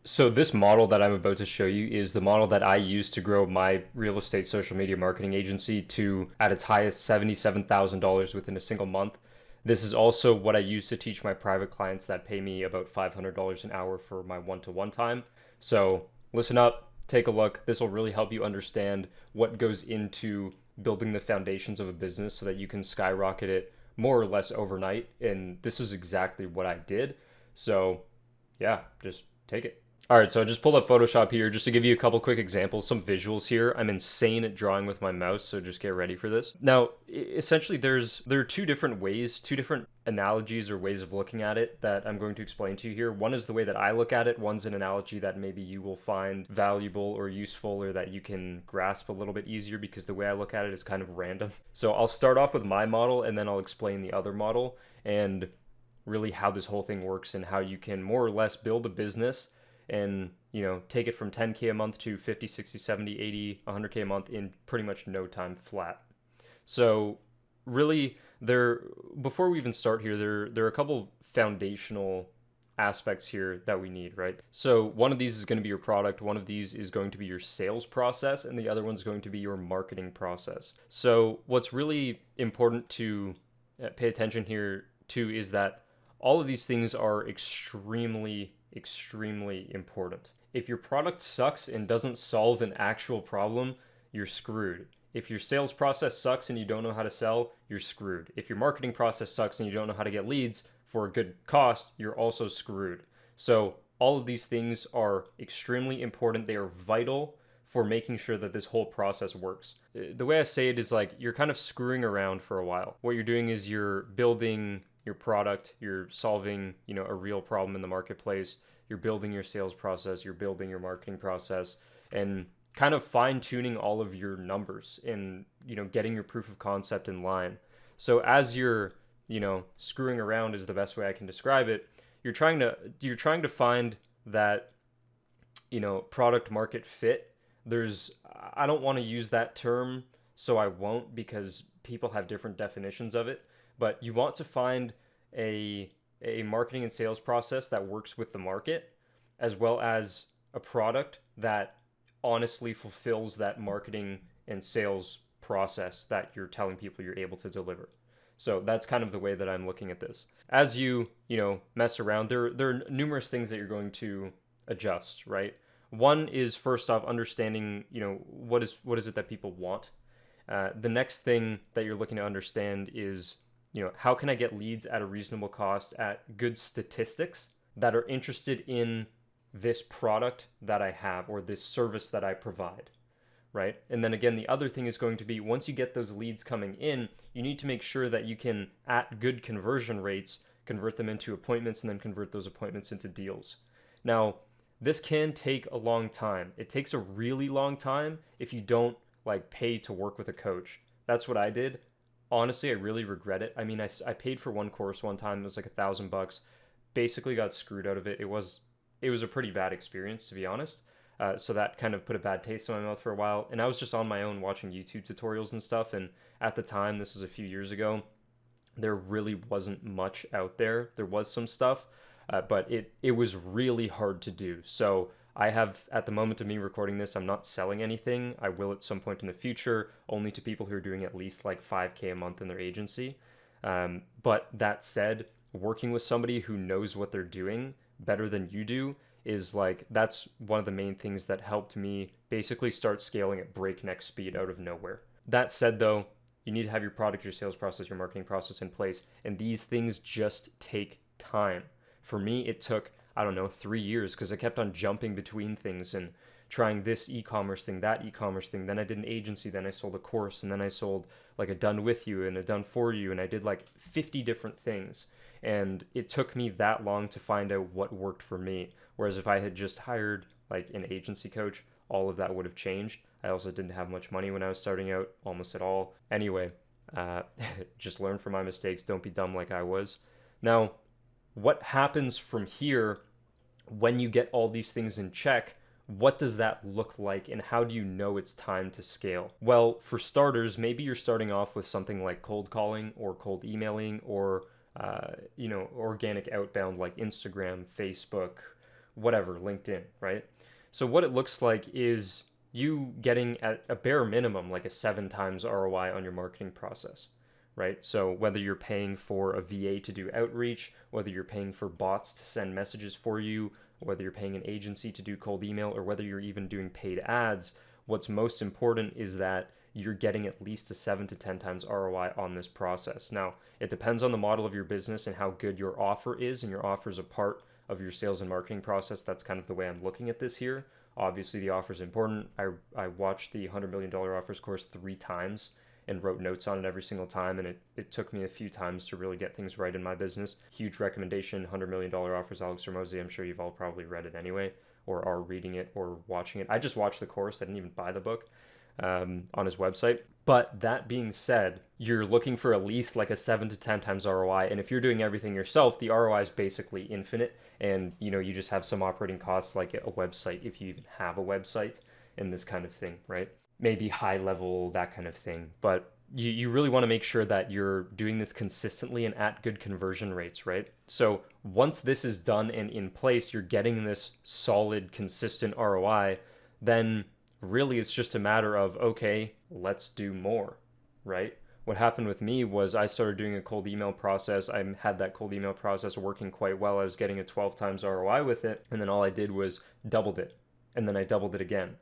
So this model that I'm about to show you is the model that I used to grow my real estate social media marketing agency to at its highest $77,000 within a single month. This is also what I use to teach my private clients that pay me about $500 an hour for my one-to-one time. So listen up, take a look. This will really help you understand what goes into building the foundations of a business so that you can skyrocket it more or less overnight. And this is exactly what I did. So yeah, just take it. All right, so I just pulled up Photoshop here just to give you a couple quick examples, some visuals here. I'm insane at drawing with my mouse, so just get ready for this. Now, essentially, there are two different ways, two different analogies or ways of looking at it that I'm going to explain to you here. One is the way that I look at it. One's an analogy that maybe you will find valuable or useful or that you can grasp a little bit easier because the way I look at it is kind of random. So I'll start off with my model and then I'll explain the other model and really how this whole thing works and how you can more or less build a business and take it from 10K a month to 50, 60, 70, 80, 100K a month in pretty much no time flat. So really, there before we even start here, there are a couple foundational aspects here that we need, right? So one of these is going to be your product, one of these is going to be your sales process, and the other one's going to be your marketing process. So what's really important to pay attention here to is that all of these things are extremely important. If your product sucks and doesn't solve an actual problem, you're screwed. If your sales process sucks and you don't know how to sell, you're screwed. If your marketing process sucks and you don't know how to get leads for a good cost, you're also screwed. So all of these things are extremely important. They are vital for making sure that this whole process works. The way I say it is like you're kind of screwing around for a while. What you're doing is you're building your product, you're solving, a real problem in the marketplace, you're building your sales process, you're building your marketing process, and kind of fine tuning all of your numbers and, getting your proof of concept in line. So as you're, screwing around is the best way I can describe it. You're trying to find that, product market fit. I don't want to use that term, so I won't because people have different definitions of it, but you want to find a marketing and sales process that works with the market as well as a product that honestly fulfills that marketing and sales process that you're telling people you're able to deliver. So that's kind of the way that I'm looking at this. As mess around, there are numerous things that you're going to adjust, right? One is first off understanding, what is it that people want. The next thing that you're looking to understand is, how can I get leads at a reasonable cost at good statistics that are interested in this product that I have or this service that I provide, right? And then again, the other thing is going to be once you get those leads coming in, you need to make sure that you can, at good conversion rates, convert them into appointments and then convert those appointments into deals. Now, this can take a long time. It takes a really long time if you don't pay to work with a coach. That's what I did. Honestly, I really regret it. I mean, I paid for one course one time. It was like $1,000. Basically got screwed out of it. It was a pretty bad experience, to be honest. So that kind of put a bad taste in my mouth for a while. And I was just on my own watching YouTube tutorials and stuff. And at the time, this was a few years ago, there really wasn't much out there. There was some stuff, but it was really hard to do. So I have, at the moment of me recording this, I'm not selling anything. I will at some point in the future, only to people who are doing at least 5K a month in their agency. But that said, working with somebody who knows what they're doing better than you do is that's one of the main things that helped me basically start scaling at breakneck speed out of nowhere. That said, though, you need to have your product, your sales process, your marketing process in place, and these things just take time. For me, it took, I don't know, 3 years because I kept on jumping between things and trying this e-commerce thing, that e-commerce thing. Then I did an agency, then I sold a course, and then I sold a done with you and a done for you, and I did 50 different things. And it took me that long to find out what worked for me. Whereas if I had just hired an agency coach, all of that would have changed. I also didn't have much money when I was starting out, almost at all. Anyway, just learn from my mistakes. Don't be dumb like I was. Now, what happens from here when you get all these things in check? What does that look like and how do you know it's time to scale? Well, for starters, maybe you're starting off with something like cold calling or cold emailing or organic outbound like Instagram, Facebook, whatever, LinkedIn, right? So what it looks like is you getting at a bare minimum like a 7 times ROI on your marketing process, right? So whether you're paying for a VA to do outreach, whether you're paying for bots to send messages for you, whether you're paying an agency to do cold email, or whether you're even doing paid ads, what's most important is that you're getting at least a 7 to 10 times ROI on this process. Now, it depends on the model of your business and how good your offer is, and your offer is a part of your sales and marketing process. That's kind of the way I'm looking at this here. Obviously, the offer is important. I watched the $100 million offers course 3 times and wrote notes on it every single time, and it took me a few times to really get things right in my business. Huge recommendation, $100 million offers, Alex Hormozi. I'm sure you've all probably read it anyway, or are reading it or watching it. I just watched the course. I didn't even buy the book on his website. But that being said, you're looking for at least like a 7 to 10 times ROI. And if you're doing everything yourself, the ROI is basically infinite. And you just have some operating costs like a website, if you even have a website, and this kind of thing, right? Maybe high level, that kind of thing. But you really want to make sure that you're doing this consistently and at good conversion rates, right? So once this is done and in place, you're getting this solid, consistent ROI, then really it's just a matter of, okay, let's do more, right? What happened with me was I started doing a cold email process. I had that cold email process working quite well. I was getting a 12 times ROI with it. And then all I did was doubled it. And then I doubled it again,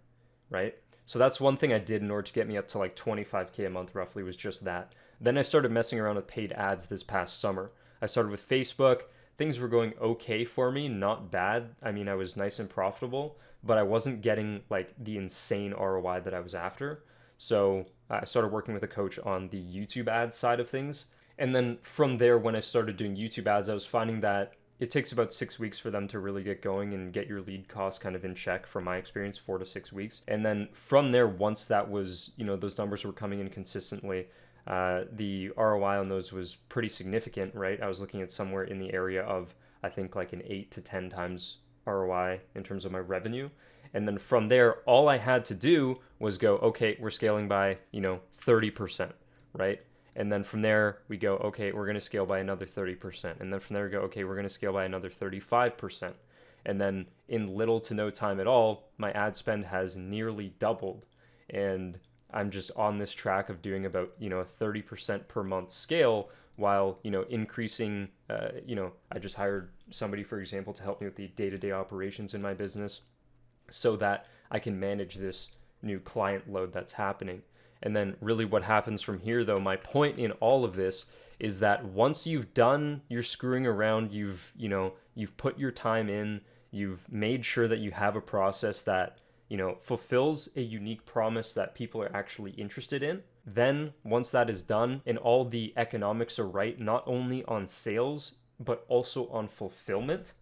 right? So that's one thing I did in order to get me up to like 25K a month roughly, was just that. Then I started messing around with paid ads this past summer. I started with Facebook. Things were going okay for me, not bad. I mean, I was nice and profitable, but I wasn't getting like the insane ROI that I was after. So I started working with a coach on the YouTube ads side of things. And then from there, when I started doing YouTube ads, I was finding that it takes about 6 weeks for them to really get going and get your lead costs kind of in check, from my experience, 4 to 6 weeks. And then from there, once that was, those numbers were coming in consistently, the ROI on those was pretty significant, right? I was looking at somewhere in the area of, I think, like an 8 to 10 times ROI in terms of my revenue. And then from there, all I had to do was go, okay, we're scaling by, 30%, right? And then from there, we go, okay, we're going to scale by another 30%. And then from there, we go, okay, we're going to scale by another 35%. And then in little to no time at all, my ad spend has nearly doubled. And I'm just on this track of doing about, a 30% per month scale, while, increasing, I just hired somebody, for example, to help me with the day-to-day operations in my business so that I can manage this new client load that's happening. And then really what happens from here, though, my point in all of this is that once you've done your screwing around, you've put your time in, you've made sure that you have a process that, fulfills a unique promise that people are actually interested in. Then once that is done and all the economics are right, not only on sales, but also on fulfillment,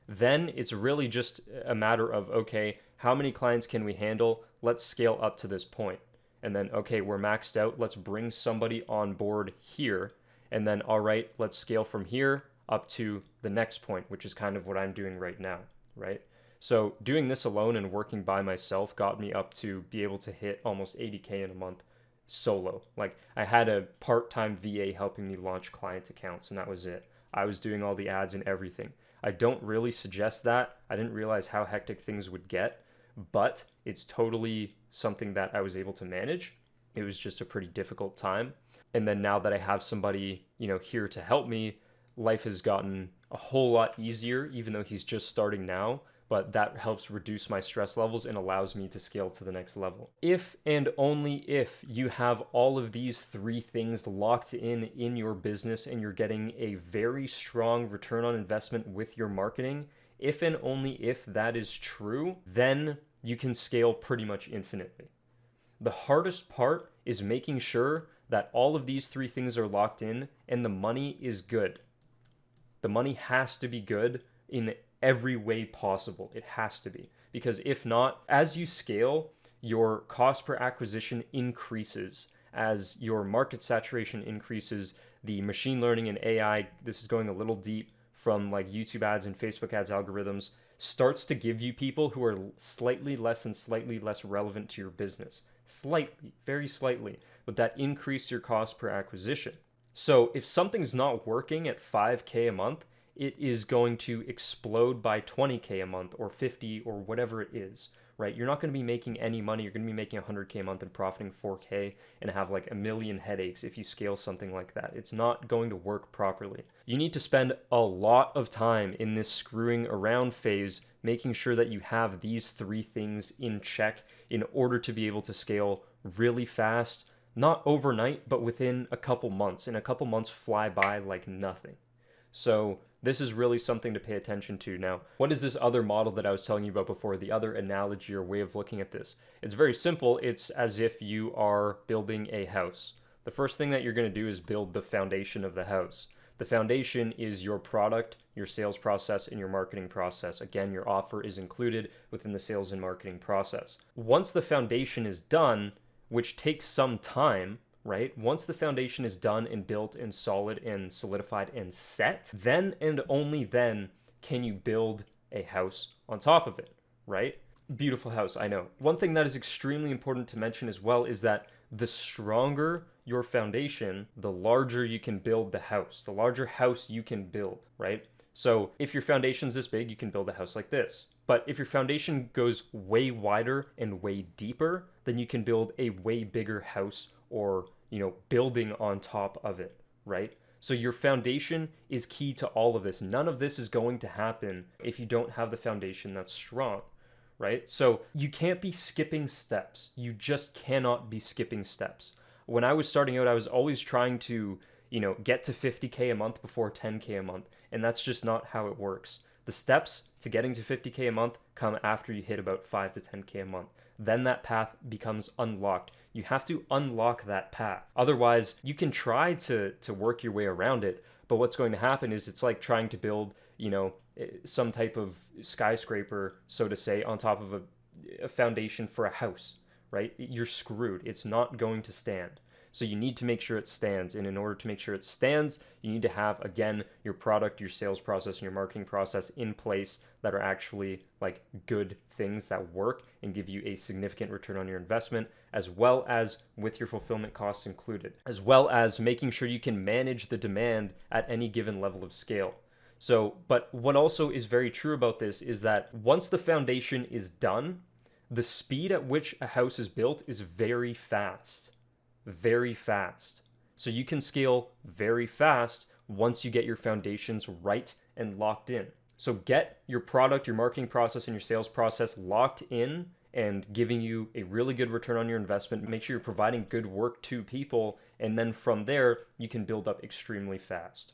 then it's really just a matter of, okay, how many clients can we handle? Let's scale up to this point. And then, okay, we're maxed out. Let's bring somebody on board here. And then, all right, let's scale from here up to the next point, which is kind of what I'm doing right now, right? So doing this alone and working by myself got me up to be able to hit almost 80K in a month solo. Like, I had a part-time VA helping me launch client accounts, and that was it. I was doing all the ads and everything. I don't really suggest that. I didn't realize how hectic things would get, but it's totally something that I was able to manage. It was just a pretty difficult time. And then now that I have somebody, here to help me, life has gotten a whole lot easier, even though he's just starting now. But that helps reduce my stress levels and allows me to scale to the next level. If and only if you have all of these 3 things locked in your business and you're getting a very strong return on investment with your marketing, if and only if that is true, then you can scale pretty much infinitely. The hardest part is making sure that all of these 3 things are locked in and the money is good. The money has to be good in every way possible. It has to be. Because if not, as you scale, your cost per acquisition increases. As your market saturation increases, the machine learning and AI, this is going a little deep, from like YouTube ads and Facebook ads algorithms, starts to give you people who are slightly less relevant to your business. Slightly, very slightly, but that increase your cost per acquisition. So if something's not working at 5K a month, it is going to explode by 20K a month or 50 or whatever it is, right? You're not going to be making any money. You're going to be making 100K a month and profiting 4K and have like a million headaches if you scale something like that. It's not going to work properly. You need to spend a lot of time in this screwing around phase, making sure that you have these three things in check in order to be able to scale really fast, not overnight, but within a couple months. And a couple months fly by like nothing. So this is really something to pay attention to. Now, what is this other model that I was telling you about before, the other analogy or way of looking at this? It's very simple. It's as if you are building a house. The first thing that you're going to do is build the foundation of the house. The foundation is your product, your sales process, and your marketing process. Again, your offer is included within the sales and marketing process. Once the foundation is done, which takes some time, right? Once the foundation is done and built and solid and solidified and set, then and only then can you build a house on top of it, right? Beautiful house, I know. One thing that is extremely important to mention as well is that the stronger your foundation, the larger you can build the house, the larger house you can build, right? So if your foundation's this big, you can build a house like this. But if your foundation goes way wider and way deeper, then you can build a way bigger house or, building on top of it, right? So your foundation is key to all of this. None of this is going to happen if you don't have the foundation that's strong, right? So you can't be skipping steps. You just cannot be skipping steps. When I was starting out, I was always trying to, get to 50K a month before 10K a month. And that's just not how it works. The steps to getting to 50K a month come after you hit about 5 to 10K a month. Then that path becomes unlocked. You have to unlock that path. Otherwise, you can try to work your way around it, but what's going to happen is it's like trying to build, some type of skyscraper, so to say, on top of a foundation for a house, right? You're screwed. It's not going to stand. So you need to make sure it stands. And in order to make sure it stands, you need to have, again, your product, your sales process, and your marketing process in place that are actually like good things that work and give you a significant return on your investment, as well as with your fulfillment costs included, as well as making sure you can manage the demand at any given level of scale. So, but what also is very true about this is that once the foundation is done, the speed at which a house is built is very fast. Very fast. So you can scale very fast once you get your foundations right and locked in. So get your product, your marketing process, and your sales process locked in and giving you a really good return on your investment. Make sure you're providing good work to people. And then from there, you can build up extremely fast.